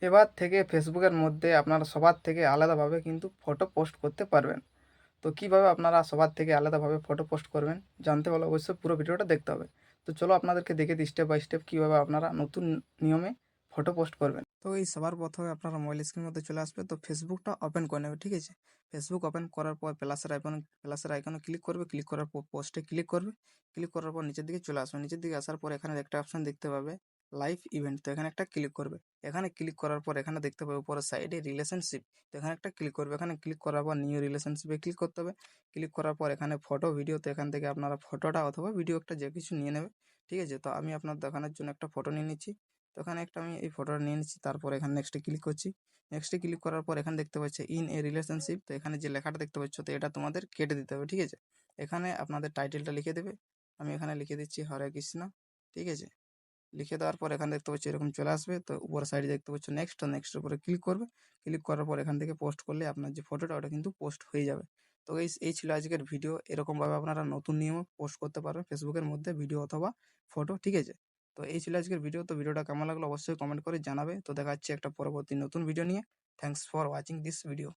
এবার থেকে ফেসবুকের মধ্যে আপনারা সবার থেকে আলাদাভাবে কিন্তু ফটো পোস্ট করতে পারবেন। তো কীভাবে আপনারা সবার থেকে আলাদাভাবে ফটো পোস্ট করবেন জানতে হলে অবশ্যই পুরো ভিডিওটা দেখতে হবে। তো চলো আপনাদেরকে দেখে দিই স্টেপ বাই স্টেপ কীভাবে আপনারা নতুন নিয়মে ফটো পোস্ট করবেন। তো এই সবার প্রথমে আপনারা মোবাইল স্ক্রিনের মধ্যে চলে আসবে, তো ফেসবুকটা ওপেন করে নেবে, ঠিক আছে। ফেসবুক ওপেন করার পর প্লাসের আইকনে ক্লিক করবে, ক্লিক করার পর পোস্টে ক্লিক করবে, ক্লিক করার পর নিচের দিকে চলে আসবে, নিচের দিকে আসার পর এখানে একটা অপশন দেখতে পাবে লাইভ ইভেন্ট, তো এখানে একটা ক্লিক করবে। এখানে ক্লিক করার পর এখানে দেখতে পাবে উপরের সাইডে রিলেশনশিপ, তো এখানে একটা ক্লিক করবে। এখানে ক্লিক করার পর নিউ রিলেশনশিপে ক্লিক করতে হবে। ক্লিক করার পর এখানে ফটো ভিডিও, তো এখান থেকে আপনারা ফটোটা অথবা ভিডিও একটা যে কিছু নিয়ে নেবে, ঠিক আছে। তো আমি আপনার দেখানোর জন্য একটা ফটো নিয়ে নিচ্ছি, তো এখানে একটা আমি এই ফটোটা নিয়ে নিচ্ছি। তারপর এখানে নেক্সটে ক্লিক করছি। নেক্সটে ক্লিক করার পর এখানে দেখতে পাচ্ছি ইন এ রিলেশনশিপ, তো এখানে যে লেখাটা দেখতে পাচ্ছ তো এটা তোমাদের কেটে দিতে হবে, ঠিক আছে। এখানে আপনাদের টাইটেলটা লিখে দেবে, আমি এখানে লিখে দিচ্ছি হরে কৃষ্ণ, ঠিক আছে। লিখে দেওয়ার পর এখানে দেখতে পাচ্ছি এরকম চলে আসবে, তো উপরের সাইডে দেখতে পাচ্ছ নেক্সট, তো নেক্সটের উপরে ক্লিক করবে। ক্লিক করার পর এখান থেকে পোস্ট করলে আপনার যে ফটোটা ওটা কিন্তু পোস্ট হয়ে যাবে। তো এই ছিল আজকের ভিডিও। এরকমভাবে আপনারা নতুন নিয়মে পোস্ট করতে পারবেন ফেসবুকের মধ্যে ভিডিও অথবা ফটো, ঠিক আছে। তো এই ছিল আজকের ভিডিও। তো ভিডিওটা কেমন লাগলো অবশ্যই কমেন্ট করে জানাবে। তো দেখা হচ্ছে একটা পরবর্তী নতুন ভিডিও নিয়ে। Thanks for watching this video.